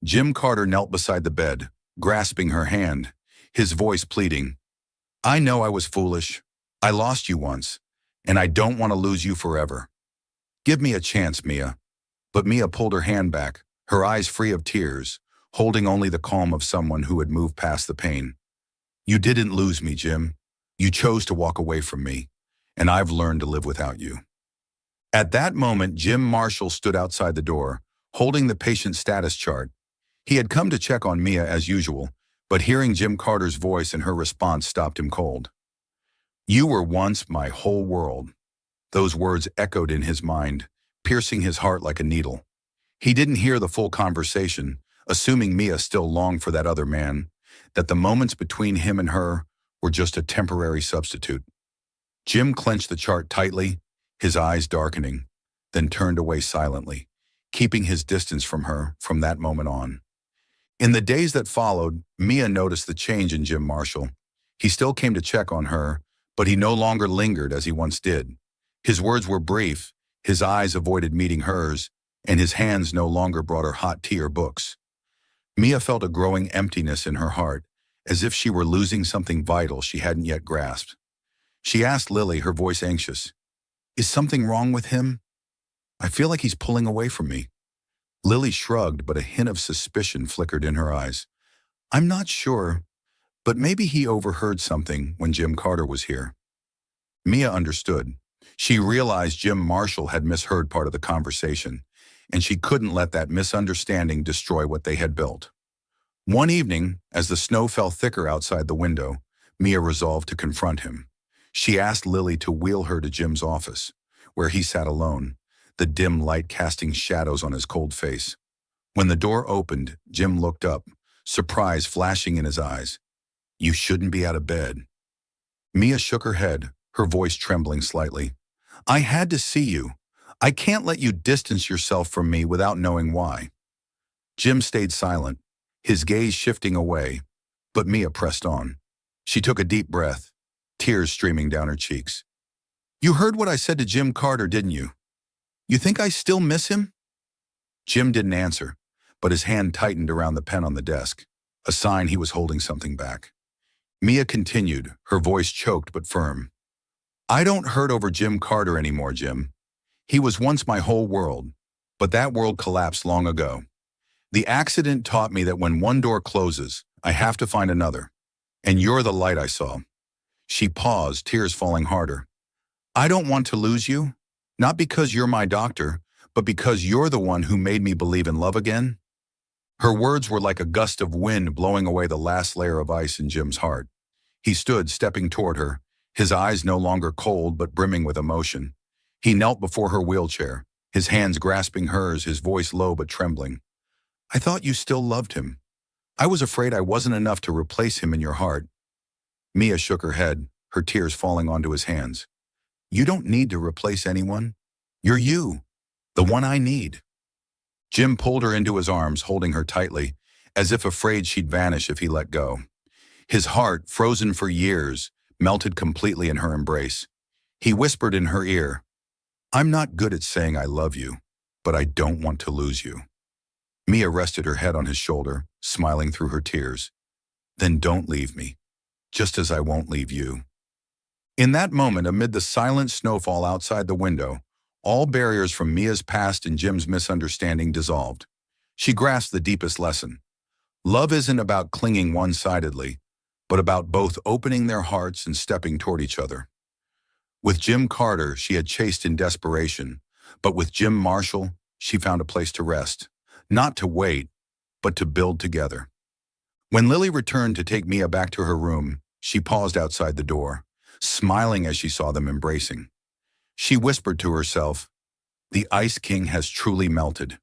Jim Carter knelt beside the bed, grasping her hand, his voice pleading. "I know I was foolish. I lost you once, and I don't want to lose you forever. Give me a chance, Mia." But Mia pulled her hand back, her eyes free of tears, holding only the calm of someone who had moved past the pain. "You didn't lose me, Jim. You chose to walk away from me, and I've learned to live without you." At that moment, Jim Marshall stood outside the door, holding the patient status chart. He had come to check on Mia as usual, but hearing Jim Carter's voice and her response stopped him cold. "You were once my whole world." Those words echoed in his mind, piercing his heart like a needle. He didn't hear the full conversation, assuming Mia still longed for that other man, that the moments between him and her were just a temporary substitute. Jim clenched the chart tightly, his eyes darkening, then turned away silently, keeping his distance from her from that moment on. In the days that followed, Mia noticed the change in Jim Marshall. He still came to check on her, but he no longer lingered as he once did. His words were brief, his eyes avoided meeting hers, and his hands no longer brought her hot tea or books. Mia felt a growing emptiness in her heart, as if she were losing something vital she hadn't yet grasped. She asked Lily, her voice anxious, "Is something wrong with him? I feel like he's pulling away from me." Lily shrugged, but a hint of suspicion flickered in her eyes. "I'm not sure, but maybe he overheard something when Jim Carter was here." Mia understood. She realized Jim Marshall had misheard part of the conversation, and she couldn't let that misunderstanding destroy what they had built. One evening, as the snow fell thicker outside the window, Mia resolved to confront him. She asked Lily to wheel her to Jim's office, where he sat alone, the dim light casting shadows on his cold face. When the door opened, Jim looked up, surprise flashing in his eyes. "You shouldn't be out of bed." Mia shook her head, her voice trembling slightly. "I had to see you. I can't let you distance yourself from me without knowing why." Jim stayed silent, his gaze shifting away, but Mia pressed on. She took a deep breath, tears streaming down her cheeks. "You heard what I said to Jim Carter, didn't you? You think I still miss him?" Jim didn't answer, but his hand tightened around the pen on the desk, a sign he was holding something back. Mia continued, her voice choked but firm. "I don't hurt over Jim Carter anymore, Jim. He was once my whole world, but that world collapsed long ago. The accident taught me that when one door closes, I have to find another. And you're the light I saw." She paused, tears falling harder. "I don't want to lose you, not because you're my doctor, but because you're the one who made me believe in love again." Her words were like a gust of wind blowing away the last layer of ice in Jim's heart. He stood, stepping toward her, his eyes no longer cold but brimming with emotion. He knelt before her wheelchair, his hands grasping hers, his voice low but trembling. "I thought you still loved him. I was afraid I wasn't enough to replace him in your heart." Mia shook her head, her tears falling onto his hands. "You don't need to replace anyone. You're you, the one I need." Jim pulled her into his arms, holding her tightly, as if afraid she'd vanish if he let go. His heart, frozen for years, melted completely in her embrace. He whispered in her ear, I'm not good at saying I love you, but I don't want to lose you. Mia rested her head on his shoulder, smiling through her tears. Then don't leave me, just as I won't leave you. In that moment, amid the silent snowfall outside the window, all barriers from Mia's past and Jim's misunderstanding dissolved. She grasped the deepest lesson. Love isn't about clinging one-sidedly, but about both opening their hearts and stepping toward each other. With Jim Carter, she had chased in desperation, but with Jim Marshall, she found a place to rest, not to wait, but to build together. When Lily returned to take Mia back to her room, she paused outside the door, smiling as she saw them embracing. She whispered to herself, "The Ice King has truly melted,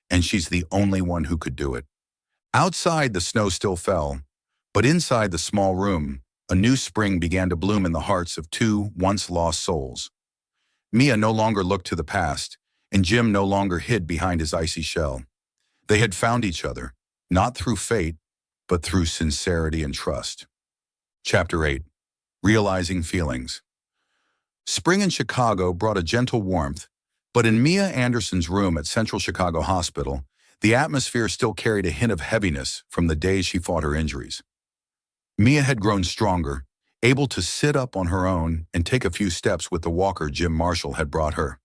and she's the only one who could do it." Outside, the snow still fell, but inside the small room, a new spring began to bloom in the hearts of two once-lost souls. Mia no longer looked to the past, and Jim no longer hid behind his icy shell. They had found each other, not through fate, but through sincerity and trust. Chapter 8. Realizing Feelings. Spring in Chicago brought a gentle warmth, but in Mia Anderson's room at Central Chicago Hospital, the atmosphere still carried a hint of heaviness from the days she fought her injuries. Mia had grown stronger, able to sit up on her own and take a few steps with the walker Jim Marshall had brought her.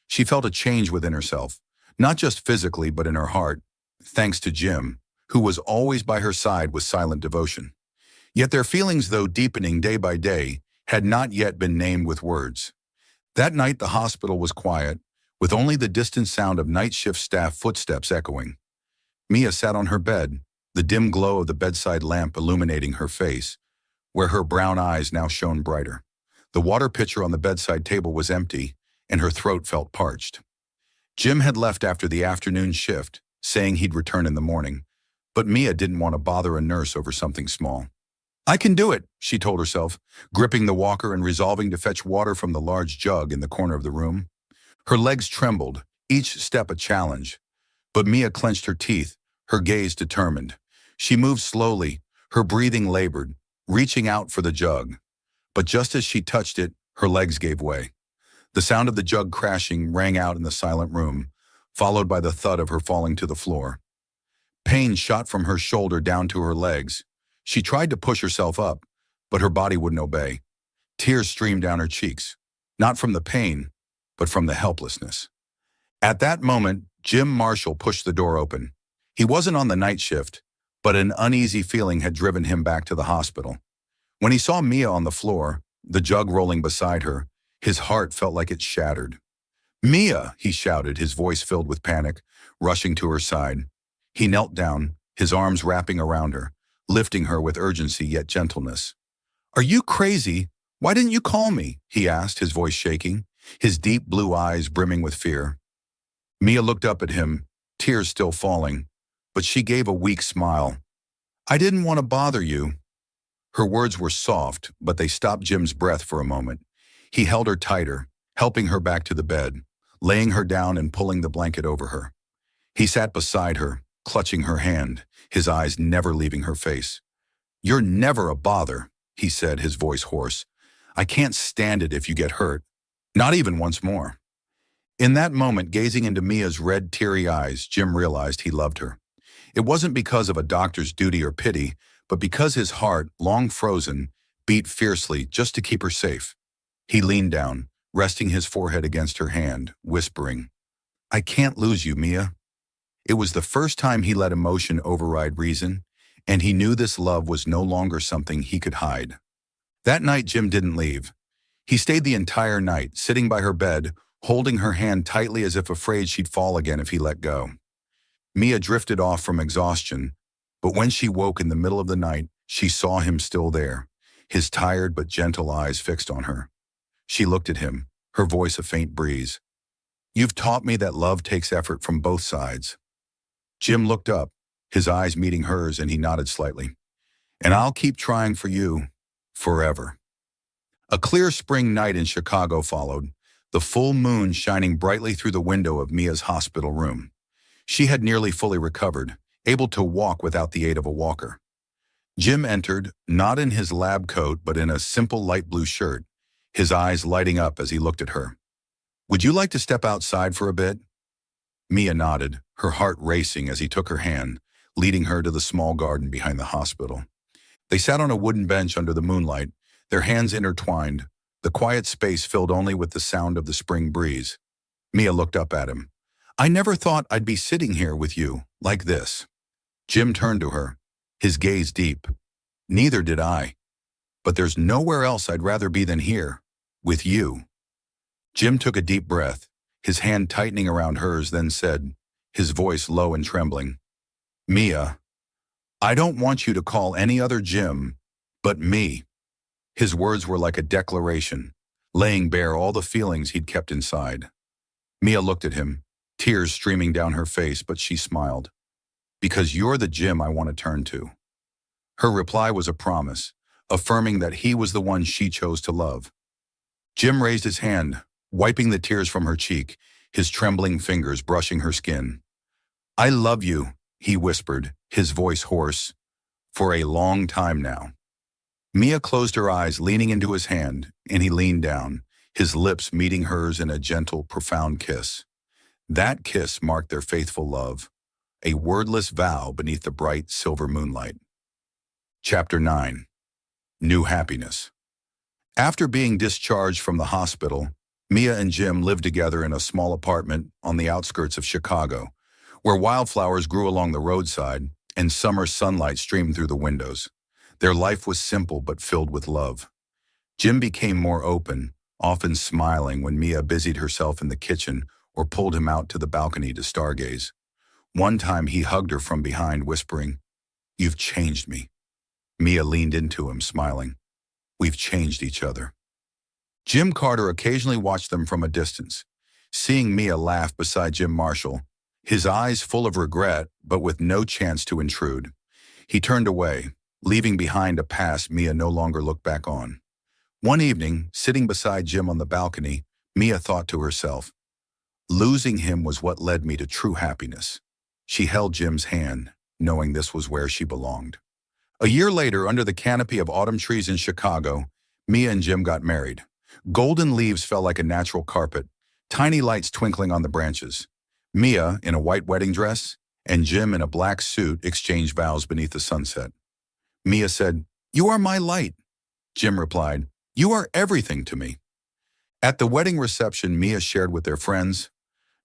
She felt a change within herself, not just physically but in her heart, thanks to Jim, who was always by her side with silent devotion. Yet their feelings, though deepening day by day, had not yet been named with words. That night the hospital was quiet, with only the distant sound of night shift staff footsteps echoing. Mia sat on her bed, the dim glow of the bedside lamp illuminating her face, where her brown eyes now shone brighter. The water pitcher on the bedside table was empty, and her throat felt parched. Jim had left after the afternoon shift, saying he'd return in the morning, but Mia didn't want to bother a nurse over something small. "I can do it," she told herself, gripping the walker and resolving to fetch water from the large jug in the corner of the room. Her legs trembled, each step a challenge, but Mia clenched her teeth, her gaze determined. She moved slowly, her breathing labored, reaching out for the jug. But just as she touched it, her legs gave way. The sound of the jug crashing rang out in the silent room, followed by the thud of her falling to the floor. Pain shot from her shoulder down to her legs. She tried to push herself up, but her body wouldn't obey. Tears streamed down her cheeks, not from the pain, but from the helplessness. At that moment, Jim Marshall pushed the door open. He wasn't on the night shift, but an uneasy feeling had driven him back to the hospital. When he saw Mia on the floor, the jug rolling beside her, his heart felt like it shattered. "Mia!" he shouted, his voice filled with panic, rushing to her side. He knelt down, his arms wrapping around her, lifting her with urgency yet gentleness. "Are you crazy? Why didn't you call me?" he asked, his voice shaking, his deep blue eyes brimming with fear. Mia looked up at him, tears still falling, but she gave a weak smile. "I didn't want to bother you." Her words were soft, but they stopped Jim's breath for a moment. He held her tighter, helping her back to the bed, laying her down and pulling the blanket over her. He sat beside her, clutching her hand, his eyes never leaving her face. "You're never a bother," he said, his voice hoarse. "I can't stand it if you get hurt. Not even once more." In that moment, gazing into Mia's red, teary eyes, Jim realized he loved her. It wasn't because of a doctor's duty or pity, but because his heart, long frozen, beat fiercely just to keep her safe. He leaned down, resting his forehead against her hand, whispering, "I can't lose you, Mia." It was the first time he let emotion override reason, and he knew this love was no longer something he could hide. That night, Jim didn't leave. He stayed the entire night, sitting by her bed, holding her hand tightly as if afraid she'd fall again if he let go. Mia drifted off from exhaustion, but when she woke in the middle of the night, she saw him still there, his tired but gentle eyes fixed on her. She looked at him, her voice a faint breeze. "You've taught me that love takes effort from both sides." Jim looked up, his eyes meeting hers, and he nodded slightly. "And I'll keep trying for you, forever." A clear spring night in Chicago followed, the full moon shining brightly through the window of Mia's hospital room. She had nearly fully recovered, able to walk without the aid of a walker. Jim entered, not in his lab coat but in a simple light blue shirt, his eyes lighting up as he looked at her. Would you like to step outside for a bit? Mia nodded, her heart racing as he took her hand, leading her to the small garden behind the hospital. They sat on a wooden bench under the moonlight, their hands intertwined, the quiet space filled only with the sound of the spring breeze. Mia looked up at him. I never thought I'd be sitting here with you, like this. Jim turned to her, his gaze deep. Neither did I. But there's nowhere else I'd rather be than here, with you. Jim took a deep breath, his hand tightening around hers, then said, his voice low and trembling, Mia, I don't want you to call any other Jim, but me. His words were like a declaration, laying bare all the feelings he'd kept inside. Mia looked at him, tears streaming down her face, but she smiled. Because you're the Jim I want to turn to. Her reply was a promise, affirming that he was the one she chose to love. Jim raised his hand, wiping the tears from her cheek, his trembling fingers brushing her skin. I love you, he whispered, his voice hoarse, for a long time now. Mia closed her eyes, leaning into his hand, and he leaned down, his lips meeting hers in a gentle, profound kiss. That kiss marked their faithful love, a wordless vow beneath the bright silver moonlight. Chapter 9. New Happiness. After being discharged from the hospital, Mia and Jim lived together in a small apartment on the outskirts of Chicago, where wildflowers grew along the roadside and summer sunlight streamed through the windows. Their life was simple but filled with love. Jim became more open, often smiling when Mia busied herself in the kitchen or pulled him out to the balcony to stargaze. One time he hugged her from behind, whispering, You've changed me. Mia leaned into him, smiling. We've changed each other. Jim Carter occasionally watched them from a distance, seeing Mia laugh beside Jim Marshall, his eyes full of regret but with no chance to intrude. He turned away, leaving behind a past Mia no longer looked back on. One evening, sitting beside Jim on the balcony, Mia thought to herself, losing him was what led me to true happiness. She held Jim's hand, knowing this was where she belonged. A year later, under the canopy of autumn trees in Chicago, Mia and Jim got married. Golden leaves fell like a natural carpet, tiny lights twinkling on the branches. Mia, in a white wedding dress, and Jim in a black suit, exchanged vows beneath the sunset. Mia said, You are my light. Jim replied, You are everything to me. At the wedding reception, Mia shared with their friends,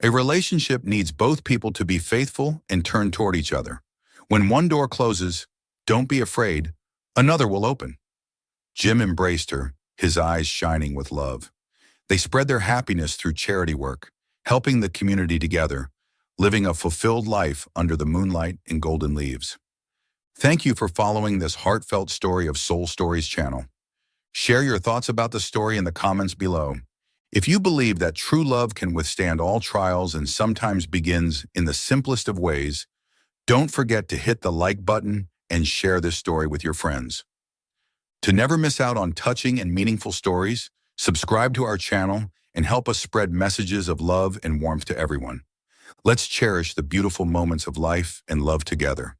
A relationship needs both people to be faithful and turn toward each other. When one door closes, don't be afraid, another will open. Jim embraced her, his eyes shining with love. They spread their happiness through charity work, helping the community together, living a fulfilled life under the moonlight and golden leaves. Thank you for following this heartfelt story of Soul Stories channel. Share your thoughts about the story in the comments below. If you believe that true love can withstand all trials and sometimes begins in the simplest of ways, don't forget to hit the like button and share this story with your friends. To never miss out on touching and meaningful stories, subscribe to our channel and help us spread messages of love and warmth to everyone. Let's cherish the beautiful moments of life and love together.